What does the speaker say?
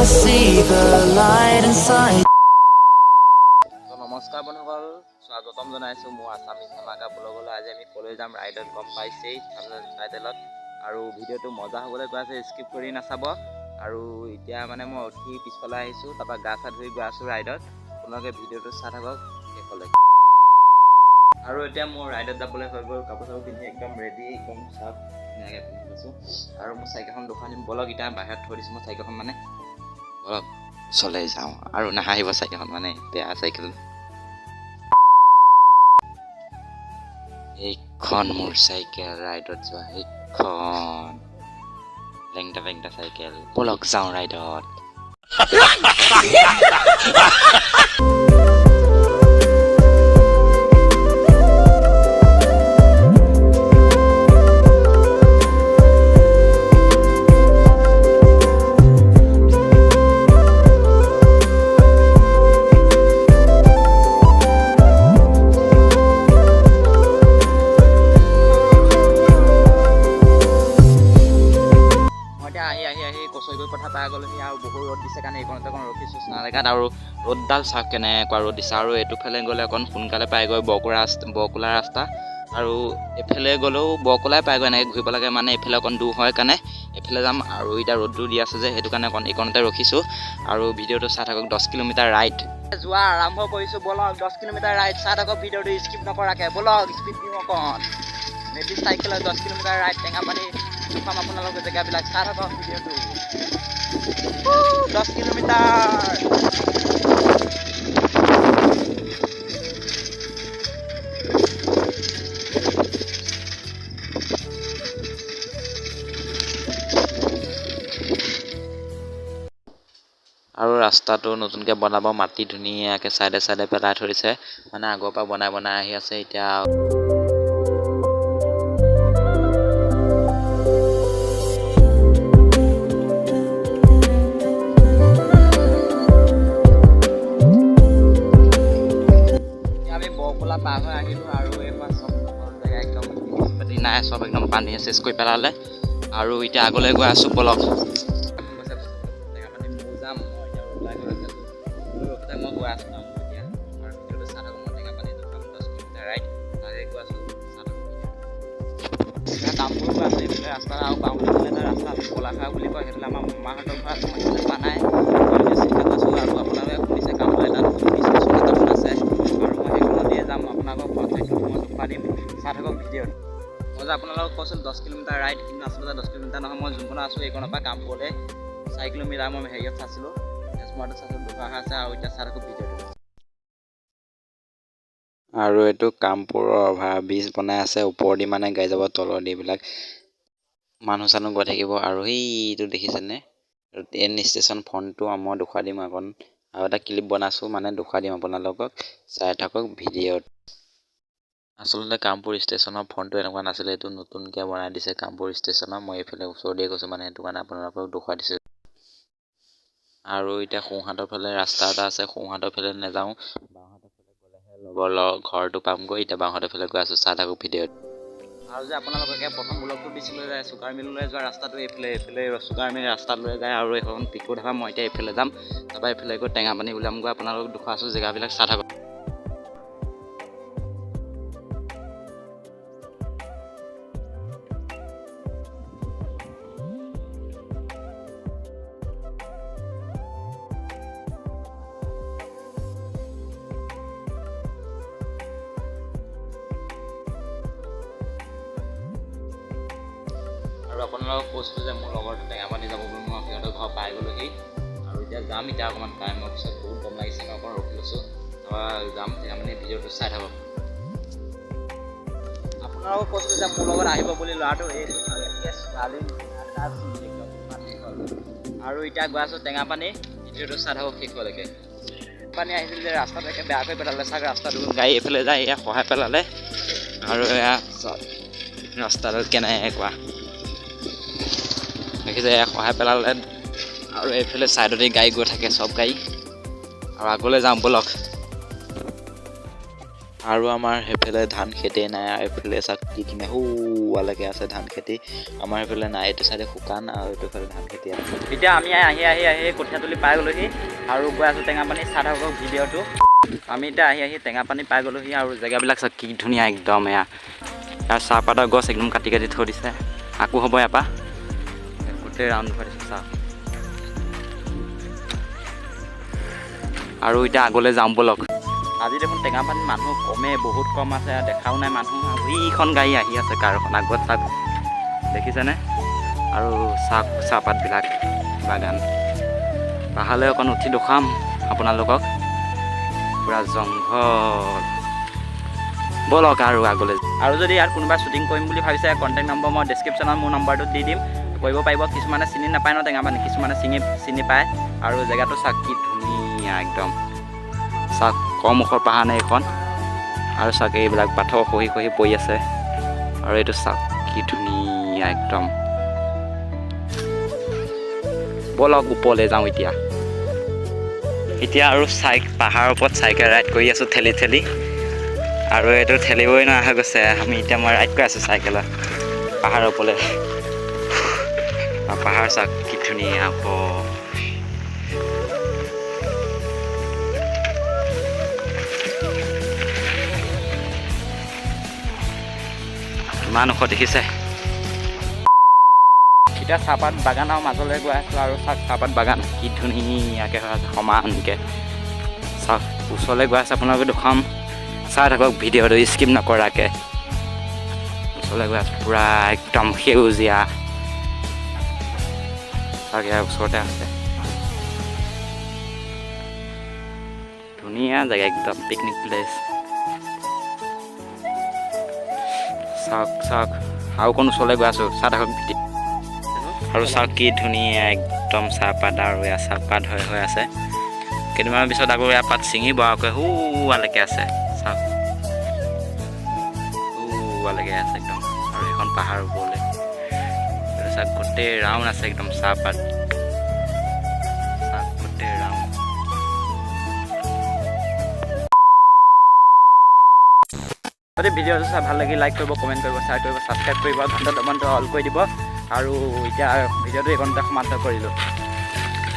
see the light inside. নমস্কাৰ বন্ধুসকল, স্বাগতম জনাইছোঁ মোৰ আছামিজ ধামাকা ব্লগলৈ। আজি আমি কলৈ যাম ৰাইডত গম পাইছেই টাইটেলত, আৰু ভিডিঅ'টো মজা হ'বলৈ গৈ আছে, স্কিপ কৰি নাচাব। আৰু এতিয়া মানে মই উঠি পিছফালে আহিছোঁ, তাৰপৰা গা চা ধুই গৈ আছোঁ ৰাইডত। আপোনালোকে ভিডিঅ'টো চাই থাকক শেষলৈকে। আৰু এতিয়া মোৰ ৰাইডত যাবলৈ হৈ গ'ল, কাপোৰ চাপোৰ পিন্ধি একদম ৰেডি, একদম চাফ ধুনীয়াকৈ পিন্ধি লৈছোঁ। আৰু মোৰ চাইকেলখন দুখন দিম বলক, এতিয়া বাহিৰত থৈ দিছোঁ মই চাইকেলখন, মানে বলক চলাই যাওঁ। আৰু নাহাঁহিব, চাইকেলখন মানে বেয়া চাইকেল। এইখন মোৰ চাইকেল, ৰাইডত যোৱা এইখন লেংটা পেংটা চাইকেল, বলক যাওঁ ৰাইডত। আহি কচৈগৈ পথাৰ পাই গ'লোহি, আৰু বহুত ৰ'দ দিছে কাৰণে এইকণতে অকণ ৰখিছোঁ চাহ। আৰু ৰ'দডাল চাওক কেনেকুৱা ৰ'দ দিছে। আৰু এইটোফালে গ'লে অকণ সোনকালে পাইগৈ বৰকোলা ৰাস্তা, আৰু এইফালে গ'লেও বৰকোলাই পাইগৈ। এনেকৈ ঘূৰিব লাগে, মানে এইফালে অকণ দূৰ হয় কাৰণে এইফালে যাম। আৰু এতিয়া ৰ'দটো দি আছে যে, সেইটো কাৰণে অকণ এইকণতে ৰখিছোঁ। আৰু ভিডিঅ'টো চাই থাকক, 10 কিলোমিটাৰ ৰাইড যোৱা আৰম্ভ কৰিছোঁ। বলক 10 কিলোমিটাৰ ৰাইড চাই থাকক, ভিডিঅ'টো স্কিপ নকৰাকৈ বলক। স্পীড দিওঁ অকণ, মেজিক চাইকেলত 10 কিলোমিটাৰ ৰাইড টেঙাপানী দেখুৱাম আপোনালোকে জেগাবিলাক। চাই থাকক ভিডিঅ'টো, 10 কিলোমিটাৰ। আৰু ৰাস্তাটো নতুনকৈ বনাব, মাটি ধুনীয়াকৈ চাইডে চাইডে পেলাই থৈ দিছে, মানে আগৰ পৰা বনাই আহি আছে। এতিয়া আমি বৰকোলা পাৰ হৈ আহিলোঁ, আৰু এইখন চব জেগা একদম পাতি নাই, চব একদম পানীয়ে চেচ কৰি পেলালে। আৰু এতিয়া আগলৈ গৈ আছোঁ বলক। মই গৈ আছোঁ এতিয়া, আৰু ভিডিঅ'টো চাই থাকক। মই টেঙাপানী 10 কিলোমিটাৰ ৰাইড তাকে গৈ আছোঁ, চাই থাকক। এতিয়া কামবোৰ গৈ আছোঁ এইফালে ৰাস্তা, আৰু বাওঁফালে এটা ৰাস্তা আছে কলাখাৰ বুলি কয়, সেইফালে আমাৰ মাহঁতৰ ঘৰ আছে। মই সেইফালে পোৱা নাই, চিন্তা কৰিছোঁ। আৰু আপোনালোকে শুনিছে কামবোৰ এটা নতুন ষ্টেচন এটা বনাইছে, আৰু মই সেইখনত দিয়ে যাম। আপোনালোকক কনটেক্টটো মই দেখুৱাই দিম, চাই থাকক ভিডিঅ'ত। মই যে আপোনালোকক কৈছিলোঁ 10 কিলোমিটাৰ ৰাইড, কিন্তু আচলতে 10 কিলোমিটাৰ নহয়। মই যোনখনত আছোঁ এইখনৰ পৰা কামপুৰলৈ 4 কিলোমিটাৰ মই হেৰিয়ত চাইছিলোঁ, স্মাৰ্টত চাইছিলোঁ, দুখা আছে। আৰু এতিয়া চাই থাকক ভিডিঅ'টো। আৰু এইটো কামপুৰৰ অভাৰ ব্ৰিজ বনাই আছে, ওপৰেদি মানে গাড়ী যাব, তলেদি এইবিলাক মানুহ চানুহ গৈ থাকিব। আৰু সেইটো দেখিছেনে, ট্ৰেইন ষ্টেচন ফ্ৰণ্টটো মই দেখুৱাই দিম অকণ। আৰু এটা ক্লিপ বনাইছোঁ, মানে দেখুৱাই দিম আপোনালোকক, চাই থাকক ভিডিঅ'ত। আচলতে কামপুৰ ষ্টেচনৰ ফ্ৰণ্টটো এনেকুৱা নাছিলে, এইটো নতুনকৈ বনাই দিছে কামপুৰ ষ্টেচনৰ। মই এইফালে ওচৰতে গৈছোঁ, মানে সেইটো কাৰণে আপোনালোকক দেখুৱাই দিছোঁ। আৰু এতিয়া সোঁহাতৰ ফালে ৰাস্তা এটা আছে, সোঁহাতৰ ফালে নাযাওঁ, বাওঁহাতৰ ফালে গ'লেহে লগৰ ঘৰটো পামগৈ। এতিয়া বাওঁহাতৰ ফালে গৈ আছোঁ, চাই থাকক ভিডিঅ'ত। আৰু যে আপোনালোকে প্ৰথম ব্লগটো দিছিলোঁ যে চুগাৰ মিললৈ যোৱা ৰাস্তাটো এইফালে চুগাৰ মিল ৰাস্তালৈ যায়। আৰু এইখন পিকু ধাবা, মই এতিয়া এইফালে যাম, তাৰপৰা এইফালে গৈ টেঙাপানী ওলামগৈ। আপোনালোকক দেখুৱাই আছোঁ জেগাবিলাক, চাই থাকক। আৰু আপোনালোকক কৈছিলোঁ যে মোৰ লগৰটো টেঙাপানী যাব বুলি, মই সিহঁতৰ ঘৰ পাই গ'লোহি। আৰু এতিয়া যাম, এতিয়া অকণমান টাইমৰ পিছত, বহুত গৰম লাগিছে, মই অকণ ৰখি লৈছোঁ, তাৰপৰা যাম টেঙাপানী। ভিডিঅ'টো চাই থাকক। আপোনালোকক কৈছিলোঁ যে মোৰ লগত আহিব বুলি, ল'ৰাটো এইটো ছোৱালী। আৰু এতিয়া গৈ আছোঁ টেঙাপানী, ভিডিঅ'টো চাই থাকক শেষলৈকে। পানী আহিছিল যে ৰাস্তাটো একে বেয়া কৰি পেলালে, চাগে ৰাস্তাটো গাড়ী এইফালে যায়, এয়া সহায় পেলালে। আৰু এয়া ৰাস্তাটো কেনেকুৱা দেখিছে, সহায় পেলালে। আৰু এইফালে ছাইডতে গাড়ী গৈ থাকে, চব গাড়ী। আৰু আগলৈ যাওঁ বলক। আৰু আমাৰ সেইফালে ধান খেতি নাই আৰু এইফালে চাওক কি ধুনীয়া হোৱালৈকে আছে ধান খেতি আমাৰ এইফালে নাই এইটো চাইডে শুকান আৰু এইটো ফালে ধান খেতি আছে এতিয়া আমি আহি কঠীয়াতলি পাই গ'লোহি আৰু গৈ আছোঁ টেঙাপানী চাই থাকক ভিডিঅ'টো আমি এতিয়া আহি টেঙাপানী পাই গ'লোহি আৰু জেগাবিলাক চাওক কি ধুনীয়া একদম এয়া আৰু চাহপাতৰ গছ একদম কাটি থৈ দিছে আকৌ হ'ব ইয়াৰ পৰা গোটেই ৰাউণ্ড ঘূৰাই দিছে চাওক আৰু এতিয়া আগলৈ যাওঁ ব'লক আজি দেখোন টেঙাপানীত মানুহ কমে বহুত কম আছে দেখাও নাই মানুহ আৰু এইখন গাড়ী আহি আছে কাৰখন আগত চাওক দেখিছেনে আৰু চাহপাতবিলাক বাগান পাহাৰলৈ অকণ উঠি দেখুৱাম আপোনালোকক পূৰা জংঘল ব'লক আৰু আগলৈ আৰু যদি ইয়াত কোনোবা শ্বুটিং কৰিম বুলি ভাবিছে কণ্টেক্ট নম্বৰ মই ডেছক্ৰিপশ্যনত মোৰ নম্বৰটো দি দিম কৰিব পাৰিব কিছুমানে চিনি নাপায় ন টেঙাপানী কিছুমানে চিনি পায় আৰু জেগাটো চাওক কি ধুনীয়া একদম চাওক কম ওখৰ পাহাৰ নাই এইখন আৰু চাওক এইবিলাক পাথৰ খহি পৰি আছে আৰু এইটো চাওক কি ধুনীয়া একদম ব'লক ওপৰলৈ যাওঁ এতিয়া আৰু পাহাৰৰ ওপৰত চাইকেল ৰাইড কৰি আছোঁ ঠেলি আৰু এইটো ঠেলিবই নোৱাৰা হৈ গৈছে মই ৰাইড কৰি আছোঁ চাইকেলত পাহাৰৰ ওপৰলৈ পাহাৰ চাওক কি ধুনীয়া ইমান ওখ দেখিছে এতিয়া চাহপাত বাগানৰ মাজলৈ গৈ আছোঁ আৰু চাহপাত বাগান কি ধুনীয়াকৈ হৈ আছে সমানকৈ চাওক ওচৰলৈ গৈ আছে আপোনালোকে দেখুৱাম চাই থাকক ভিডিঅ'টো স্কিপ নকৰাকৈ ওচৰলৈ গৈ আছোঁ পূৰা একদম সেউজীয়া চাওক ইয়াৰ ওচৰতে আছে ধুনীয়া জেগা একদম পিকনিক প্লেচ চাওক আৰু অকণ ওচৰলৈ গৈ আছোঁ চাই থাকক ভিডিঅ' আৰু চাওক কি ধুনীয়া একদম চাহপাত আৰু এয়া চাহপাত হৈ আছে কেইদিনমানৰ পিছত আকৌ এয়া পাত ছিঙিব আকৌ হোৱালৈকে আছে চাওক হোৱালৈকে আছে একদম আৰু এইখন পাহাৰ ওপৰলৈ চাওক গোটেই ৰাউণ্ড আছে একদম চাহপাত চাওক গোটেই ৰাউণ্ড যদি ভিডিঅ'টো চাই ভাল লাগি লাইক কৰিব কমেণ্ট কৰিব শ্বেয়াৰ কৰিব ছাবস্ক্ৰাইব কৰিব ঘণ্টা দবানটো অল কৰি দিব আৰু এতিয়া ভিডিঅ'টো এইকণতে সমাপ্ত কৰিলোঁ